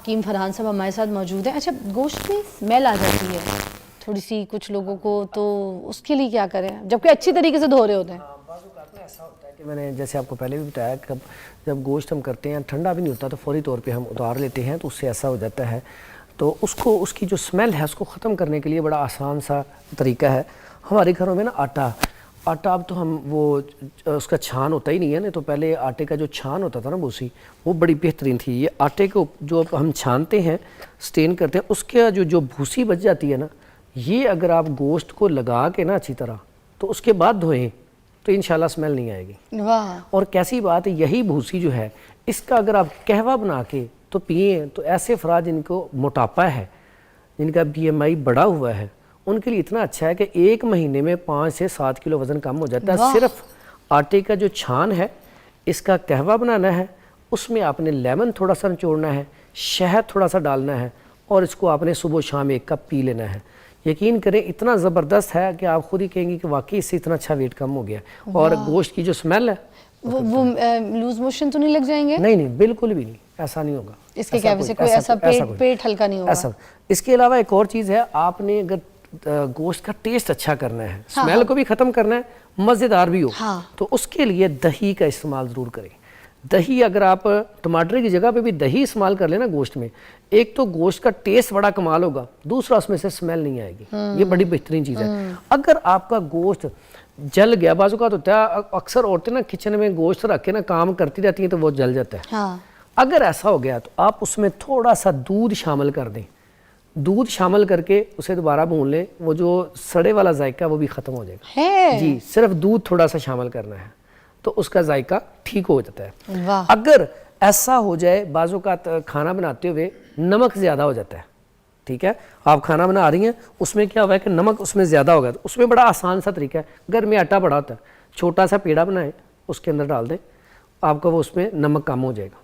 हकीम फरहान साहब हमारे साथ मौजूद हैं। अच्छा, गोश्त में स्मेल आ जाती है थोड़ी सी कुछ लोगों को, तो उसके लिए क्या करें जबकि अच्छी तरीके से धो रहे होते हैं? ऐसा होता है कि मैंने जैसे आपको पहले भी बताया कि जब गोश्त हम करते हैं ठंडा भी नहीं होता तो फौरी तौर पे हम उतार लेते हैं, तो उससे ऐसा हो जाता है। तो उसको उसकी जो स्मेल है उसको ख़त्म करने के लिए बड़ा आसान सा तरीका है। हमारे घरों में ना आटा अब तो हम वो उसका छान होता ही नहीं है ना, तो पहले आटे का जो छान होता था ना भूसी, वो बड़ी बेहतरीन थी। ये आटे को जो हम छानते हैं, स्टेन करते हैं, उसके जो भूसी बच जाती है ना, ये अगर आप गोश्त को लगा के ना अच्छी तरह तो उसके बाद धोएं तो इंशाल्लाह स्मेल नहीं आएगी। वाह। और कैसी बात है, यही भूसी जो है इसका अगर आप कहवा बना के तो पिए, तो ऐसे अफराद जिनको मोटापा है, जिनका BMI बढ़ा हुआ है, उनके लिए इतना अच्छा है कि 1 महीने में 5 से 7 किलो वज़न कम हो जाता है। सिर्फ आटे का जो छान है इसका कहवा बनाना है, उसमें आपने लेमन थोड़ा सा निचोड़ना है, शहद थोड़ा सा डालना है, और इसको आपने सुबह शाम 1 कप पी लेना है। यकीन करें इतना ज़बरदस्त है कि आप खुद ही कहेंगे कि वाकई इससे इतना अच्छा वेट कम हो गया। और गोश्त की जो स्मेल है वो लूज मोशन तो नहीं लग जाएंगे? नहीं, बिल्कुल भी नहीं, ऐसा नहीं होगा। इसके क्या वजह से कोई ऐसा पेट हल्का नहीं होगा ऐसा। इसके अलावा एक और चीज़ है, आपने अगर गोश्त का टेस्ट अच्छा करना है, स्मेल को भी ख़त्म करना है, मज़ेदार भी हो, तो उसके लिए दही का इस्तेमाल ज़रूर करें। दही अगर आप टमाटर की जगह पे भी दही इस्तेमाल कर लेना गोश्त में, एक तो गोश्त का टेस्ट बड़ा कमाल होगा, दूसरा उसमें से स्मेल नहीं आएगी। ये बड़ी बेहतरीन चीज़ है। अगर आपका गोश्त जल गया, बाजू का तो होता है, अक्सर औरतें ना किचन में गोश्त रख के ना काम करती रहती हैं तो वो जल जाता है। अगर ऐसा हो गया तो आप उसमें थोड़ा सा दूध शामिल कर दें, दूध शामिल करके उसे दोबारा भून लें, वो जो सड़े वाला जायका वो भी ख़त्म हो जाएगा। जी, सिर्फ दूध थोड़ा सा शामिल करना है तो उसका जायका ठीक हो जाता है। अगर ऐसा हो जाए बाजू का खाना बनाते हुए नमक ज़्यादा हो जाता है, ठीक है, आप खाना बना रही हैं, उसमें क्या हुआ है कि नमक उसमें ज़्यादा हो गया, तो उसमें बड़ा आसान सा तरीका है। घर में आटा पड़ा होता है, छोटा सा पेड़ा बनाएं, उसके अंदर डाल दें, आपका वो उसमें नमक कम हो जाएगा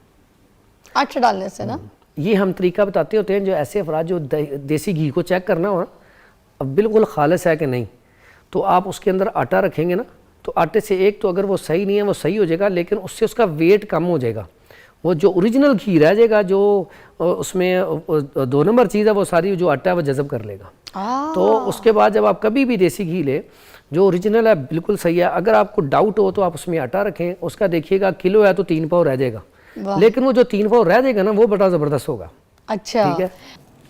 आटा डालने से ना। ये हम तरीका बताते होते हैं जो ऐसे अफराद जो देसी घी को चेक करना हो अब बिल्कुल खालिस है कि नहीं, तो आप उसके अंदर आटा रखेंगे ना, तो आटे से एक तो अगर वो सही नहीं है वो सही हो जाएगा, लेकिन उससे उसका वेट कम हो जाएगा। वो जो ओरिजिनल घी रह जाएगा, जो उसमें 2 नंबर चीज़ है वो सारी जो आटा है वो जज़ब कर लेगा। तो उसके बाद जब आप कभी भी देसी घी ले, जो ओरिजिनल है बिल्कुल सही है। अगर आपको डाउट हो तो आप उसमें आटा रखें, उसका देखिएगा किलो है तो 3 पाव रह जाएगा, लेकिन वो जो 3 पाव रह जाएगा ना वो बड़ा ज़बरदस्त होगा। अच्छा, ठीक है,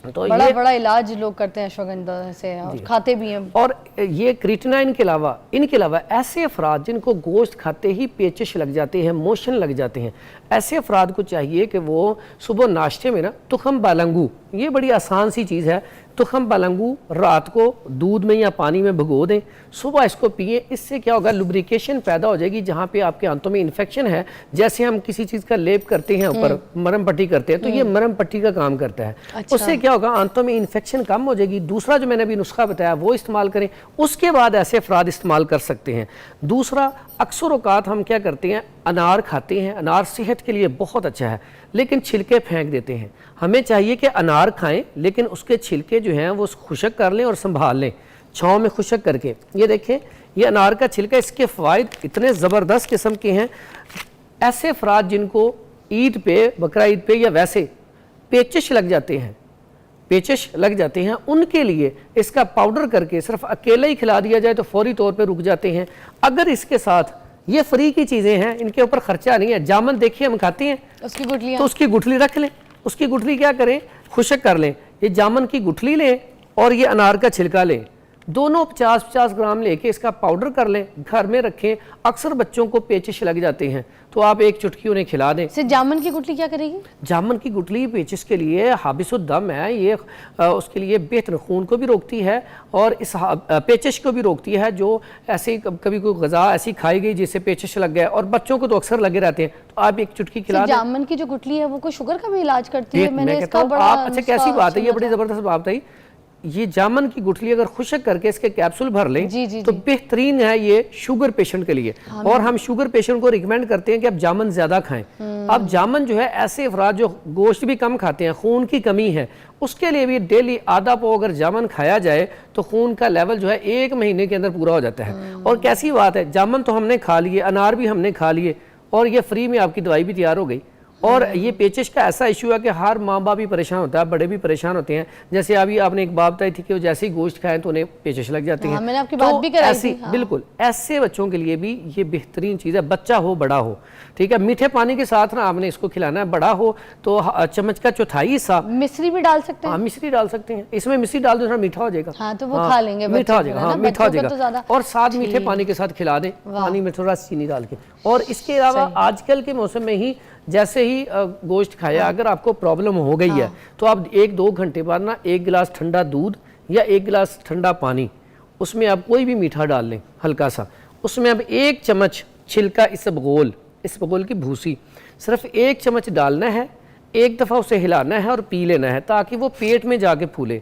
तो बड़ा इलाज लोग करते हैं अश्वगंधा से, और खाते भी हैं। और ये क्रिएटिनाइन के अलावा, इनके अलावा ऐसे अफराद जिनको गोश्त खाते ही पेचिश लग जाते हैं, मोशन लग जाते हैं, ऐसे अफराद को चाहिए कि वो सुबह नाश्ते में ना तुखम बालंगू, ये बड़ी आसान सी चीज़ है, तुखम बालंगू रात को दूध में या पानी में भिगो दें, सुबह इसको पिए। इससे क्या होगा, लुब्रिकेशन पैदा हो जाएगी। जहाँ पे आपके आंतों में इन्फेक्शन है, जैसे हम किसी चीज़ का लेप करते हैं ऊपर, मरहम पट्टी करते हैं, तो ये मरहम पट्टी का काम करता है। अच्छा। उससे क्या होगा, आंतों में इन्फेक्शन कम हो जाएगी। दूसरा जो मैंने अभी नुस्खा बताया वो इस्तेमाल करें, उसके बाद ऐसे अफराद इस्तेमाल कर सकते हैं। दूसरा, अक्सर औकात हम क्या करते हैं, अनार खाते हैं, अनार सेहत के लिए बहुत अच्छा है, लेकिन छिलके फेंक देते हैं। हमें चाहिए कि अनार खाएं, लेकिन उसके छिलके जो हैं वो खुशक कर लें और संभाल लें, छाँव में खुशक करके। ये देखें, ये अनार का छिलका, इसके फ़वाइद इतने ज़बरदस्त किस्म के हैं। ऐसे अफराद जिनको ईद पे, बकरा ईद पे या वैसे पेचिश लग जाते हैं, उनके लिए इसका पाउडर करके सिर्फ अकेले ही खिला दिया जाए तो फौरी तौर पे रुक जाते हैं। अगर इसके साथ, ये फ्री की चीज़ें हैं, इनके ऊपर खर्चा नहीं है। जामन देखिए हम खाते हैं, उसकी गुठली, तो उसकी गुठली रख लें, उसकी गुठली क्या करें, खुशक कर लें। ये जामन की गुठली लें और ये अनार का छिलका लें, दोनों 50-50 ग्राम लेके इसका पाउडर कर लें, घर में रखें। अक्सर बच्चों को पेचिश लग जाते हैं, तो आप एक चुटकी उन्हें खिला दें। जामन की गुठली क्या करेगी? जामन की गुठली पेचिश के लिए हाबिसुद्दम है, ये उसके लिए बेहतर खून को भी रोकती है और इस पेचिश को भी रोकती है। जो ऐसे कभी कोई गज़ा ऐसी खाई गई जिससे पेचिश लग गया, और बच्चों को तो अक्सर लगे रहते हैं, तो आप एक चुटकी खिला दें। जामन की जो गुठली है वो कोई शुगर का भी इलाज करती है? मैंने इसका बड़ा अच्छा, कैसी बात है, ये बड़ी ज़बरदस्त बात है। ये जामन की गुठली अगर खुशक करके इसके कैप्सूल भर लें तो बेहतरीन है ये शुगर पेशेंट के लिए। और हम शुगर पेशेंट को रिकमेंड करते हैं कि आप जामन ज़्यादा खाएं। अब जामन जो है, ऐसे अफराद जो गोश्त भी कम खाते हैं, खून की कमी है, उसके लिए भी डेली आधा पाव अगर जामन खाया जाए तो खून का लेवल जो है 1 महीने के अंदर पूरा हो जाता है। और कैसी बात है, जामन तो हमने खा लिए, अनार भी हमने खा लिए, और ये फ्री में आपकी दवाई भी तैयार हो गई। और ये पेचिश का ऐसा इशू है कि हर माँ बाप भी परेशान होता है, बड़े भी परेशान होते हैं। जैसे अभी आपने एक बात बताई थी कि वो जैसे ही गोश्त खाएं तो उन्हें पेचिश लग जाती है। मैंने आपकी बात भी कराई थी। बिल्कुल ऐसे बच्चों के लिए भी ये बेहतरीन चीज़ है, बच्चा हो बड़ा हो, ठीक है। मीठे पानी के साथ ना आपने इसको खिलाना है। बड़ा हो तो चम्मच का चौथाई हिस्सा मिश्री भी डाल सकते हैं। हाँ, मिश्री डाल सकते हैं। इसमें मिश्री डाल दो, थोड़ा मीठा हो जाएगा। हाँ, तो वो खा लेंगे, मीठा हो जाएगा। हाँ, मीठा हो जाएगा। और साथ मीठे ठीक। पानी के साथ खिला दें, पानी में थोड़ा चीनी डाल के। और इसके अलावा आजकल के मौसम में ही जैसे ही गोश्त खाया, अगर आपको प्रॉब्लम हो गई है तो आप 1-2 घंटे बाद ना 1 गिलास ठंडा दूध या 1 गिलास ठंडा पानी, उसमें आप कोई भी मीठा डाल लें हल्का सा, उसमें अब 1 चम्मच छिलका इसबगोल की भूसी, सिर्फ 1 चम्मच डालना है, एक दफ़ा उसे हिलाना है और पी लेना है ताकि वो पेट में जाके फूले।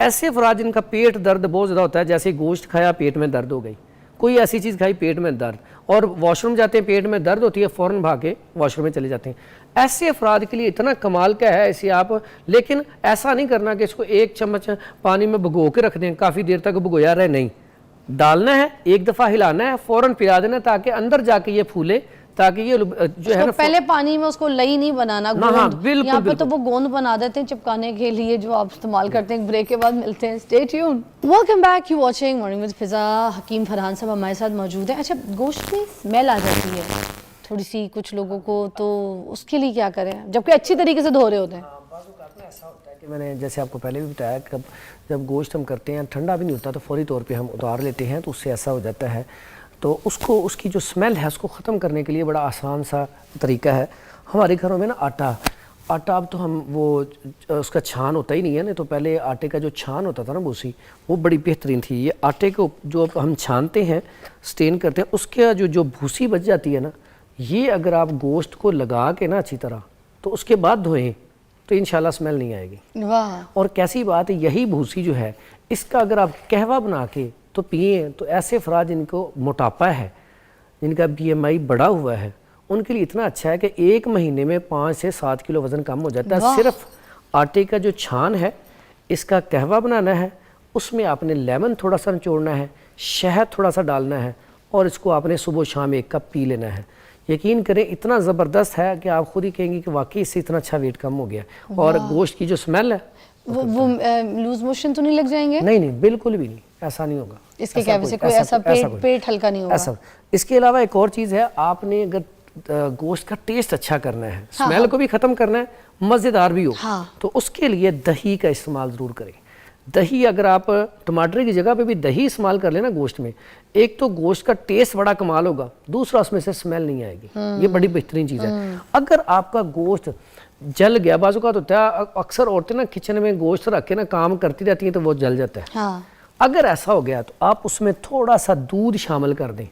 ऐसे अफराद जिनका पेट दर्द बहुत ज़्यादा होता है, जैसे गोश्त खाया पेट में दर्द हो गई, कोई ऐसी चीज़ खाई पेट में दर्द, और वॉशरूम जाते हैं पेट में दर्द होती है, फ़ौरन भाग के वॉशरूम में चले जाते हैं, ऐसे अफराद के लिए इतना कमाल का है इसे आप। लेकिन ऐसा नहीं करना कि इसको 1 चम्मच पानी में भिगो के रख दें, काफ़ी देर तक भिगोया रहे, नहीं, डालना है, एक दफ़ा हिलाना है, फ़ौरन पिला देना ताकि अंदर जाके ये फूले, ताकि ये जो है ना पहले पानी में उसको लई नहीं बनाना, गोंद। यहाँ पे तो वो गोंद बना देते हैं चिपकाने के लिए जो आप इस्तेमाल करते हैं। ब्रेक के बाद मिलते हैं, stay tune. Welcome back, you watching morning with Fiza. Hakeem Farhan sahab हमारे साथ मौजूद हैं। अच्छा, गोश्त में स्मेल आ जाती है थोड़ी सी कुछ लोगों को, तो उसके लिए क्या करें जबकि अच्छी तरीके से धो रहे होते हैं? ऐसा होता है कि मैंने जैसे आपको पहले भी बताया कि जब गोश्त हम करते हैं ठंडा भी नहीं होता तो फौरी तौर पे हम उतार लेते हैं, तो उससे ऐसा हो जाता है। तो उसकी जो स्मेल है उसको ख़त्म करने के लिए बड़ा आसान सा तरीका है। हमारे घरों में ना आटा अब तो हम वो उसका छान होता ही नहीं है ना, तो पहले आटे का जो छान होता था ना भूसी, वो बड़ी बेहतरीन थी। ये आटे को जो हम छानते हैं, स्टेन करते हैं, उसके जो भूसी बच जाती है ना, ये अगर आप गोश्त को लगा के ना अच्छी तरह तो उसके बाद धोएं तो इंशाल्लाह स्मेल नहीं आएगी। वाह। और कैसी बात है, यही भूसी जो है इसका अगर आप कहवा बना के तो पिए, तो ऐसे अफराद जिनको मोटापा है, जिनका BMI बढ़ा हुआ है, उनके लिए इतना अच्छा है कि 1 महीने में 5 से 7 किलो वज़न कम हो जाता है। सिर्फ आटे का जो छान है इसका कहवा बनाना है, उसमें आपने लेमन थोड़ा सा निचोड़ना है, शहद थोड़ा सा डालना है, और इसको आपने सुबह शाम 1 कप पी लेना है। यकीन करें इतना ज़बरदस्त है कि आप खुद ही कहेंगे कि वाकई इससे इतना अच्छा वेट कम हो गया। और गोश्त की जो स्मेल है वो लूज मोशन तो नहीं लग जाएंगे? नहीं, बिल्कुल भी नहीं, ऐसा नहीं होगा। इसके कहवे से कोई ऐसा पेट हल्का नहीं होगा ऐसा। इसके अलावा एक और चीज़ है, आपने अगर गोश्त का टेस्ट अच्छा करना है, स्मेल को भी ख़त्म करना है, मज़ेदार भी हो, तो उसके लिए दही का इस्तेमाल ज़रूर करें। दही अगर आप टमाटर की जगह पे भी दही इस्तेमाल कर लेना गोश्त में, एक तो गोश्त का टेस्ट बड़ा कमाल होगा, दूसरा उसमें से स्मेल नहीं आएगी। ये बड़ी बेहतरीन चीज़ है। अगर आपका गोश्त जल गया, बाजू का तो होता है, अक्सर औरतें ना किचन में गोश्त रख के ना काम करती रहती हैं तो वो जल जाता है। अगर ऐसा हो गया तो आप उसमें थोड़ा सा दूध शामिल कर दें,